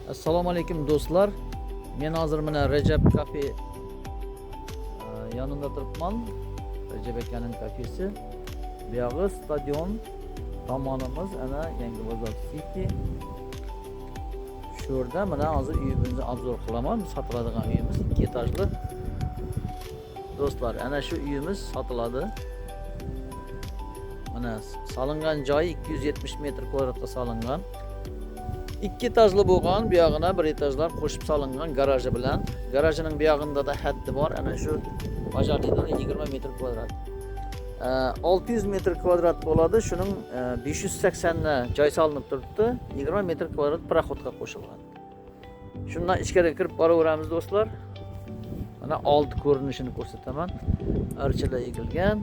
Assalomu alaykum do'stlar. Men hozir mana Rajab kafe yonida turibman. Rajab akaning kafesi. Bu yog'i stadion tomonimiz ana Yangibozor City. Shu yerda mana hozir uyimizni obzor qilaman. Sotiladigan uyimiz 2 etajli. Do'stlar, ana shu uyimiz sotiladi. Mana solingan joyi 270 metr kvadratga solingan. 2 etajli bo'lgan, bu yog'ina 1 etajlar qo'shib solingan garaji bilan. Garajining bu yog'ida da haddi bor. Ana shu bajarlida 20 metr kvadrat. 600 metr kvadrat bo'ladi. Shuning 580 na joy solinib turibdi. 20 metr kvadrat paraxodga qo'shilgan. Shundan ichkariga kirib boraveramiz do'stlar. Mana old ko'rinishini ko'rsataman. Archalar egilgan.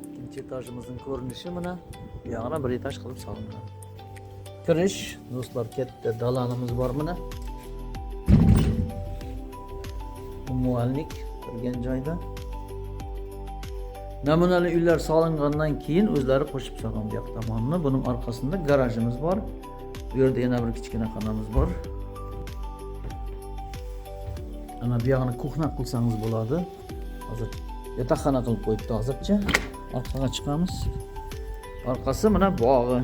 Ikkinchi etajimizning ko'rinishi mana bu yog'ina 1 etaj qilib solingan. Kirish do'stlar, katta dalanimiz bor mana. Muallik turgan joyda. Namunali uylar solingandan keyin o'zlari qo'shib solgan bu yoq tomonni. Buning orqasida garajimiz bor. Bu yerda yana bir kichkina xonamiz bor. Ana bu yoqni kuxna qilsangiz bo'ladi. Hozir yotoqxona qilib qo'yibdi hozircha. Orqaga chiqamiz. Orqasi mana bog'i.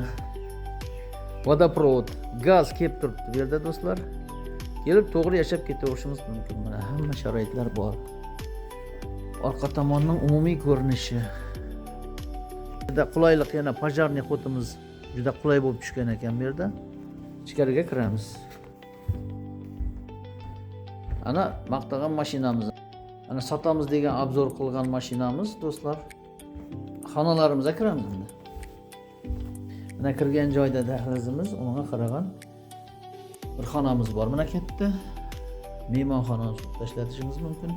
Vodoprovod, gaz kelib turibdi bu yerda do'stlar. Kelib to'g'ri yashab ketaverishimiz mumkin. Mana hamma sharoitlar bor. Orqa tomonning umumiy ko'rinishi. Juda qulaylik, yana pojarniy xotimiz juda qulay bo'lib tushgan ekan bu yerda. Ichkariga kiramiz. Ana maqtagan mashinamiz. Ana sotamiz degan obzor qilgan mashinamiz do'stlar. Xonalarimizga kiramiz endi. Mana kirgan joyda dahlizimiz, unga qaragan bir xonamiz bor. Mana katta mehmonxona tashlatishimiz mumkin.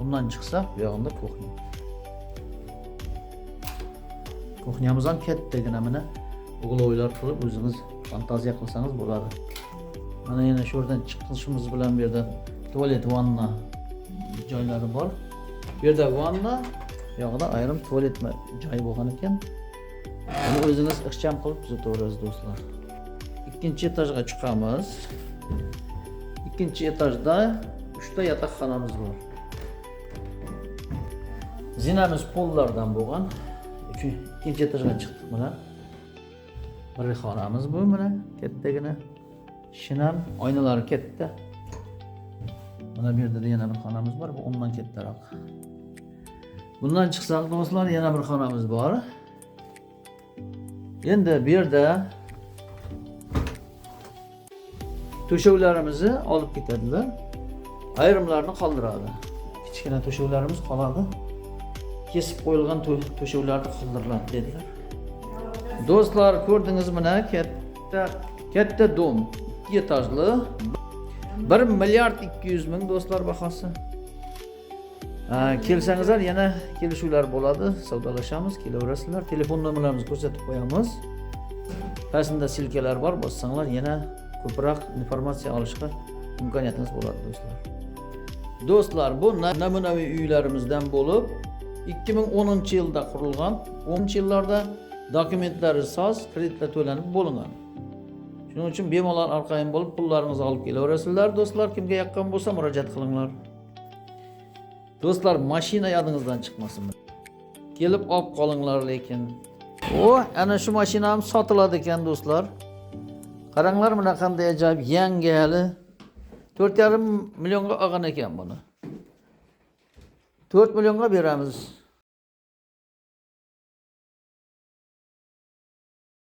Undan chiqsak, bu yoqda kuxnya. Kuxnyamiz ham kattagina mana o'g'loylar qilib o'zingiz fantaziya qilsangiz bo'ladi. Mana yana shu yerdan chiqishimiz bilan bu yerda tualet, vanna joylari bor. Bu yerda vanna, bu yoqda ayrim tualet joyi bo'lgan ekan. Buni o'zingiz ixcham qilib tuzataverasiz do'stlar. Ikkinchi etajga chiqamiz. Ikkinchi etajda 3 ta yotoqxonamiz bor. Zinamiz pollardan bo'lgan. Ikkinchi etajga chiqdik mana. Bir xonamiz bu mana kattagina. Shinam, oynalari katta. Mana bu yerda yana bir xonamiz bor, bu undan kattaroq. Bundan chiqsak do'stlar, yana bir xonamiz bor. Endi bu yerda to'shovlarimizni olib ketadilar. Ayrimlarni qoldiradi. Kichkina to'shovlarimiz qoladi. Kesib qo'yilgan to'shovlarni qoldiriladi dedilar. Do'stlar, ko'rdingiz mana katta dom, 2 etajli. 1 milliard 200 ming do'stlar bahosi. Kelsangizlar yana kelishuvlar bo'ladi, savdolashamiz, kelaverasizlar. Telefon nomerlarimizni ko'rsatib qo'yamiz. Pastda silkalar bor, bossanglar yana ko'proq informatsiya olishga imkoniyatingiz bo'ladi do'stlar. Do'stlar, bu namunaviy uylarimizdan bo'lib 2010-yilda qurilgan. 10-yillarda dokumentlari soz, kreditlar to'lanib bo'lingan. Shuning uchun bemalol orqayin bo'lib pullaringizni olib kelaverasizlar do'stlar. Kimga yoqqan bo'lsa murojaat qilinglar. Do'stlar, mashina yodingizdan chiqmasin. Kelib olib qolinglar lekin. Ana shu mashina ham sotiladi ekan do'stlar. Qaranglar, mana qanday ajoyib yangi hali 4,5 millionga olgan ekan buni. 4 millionga beramiz.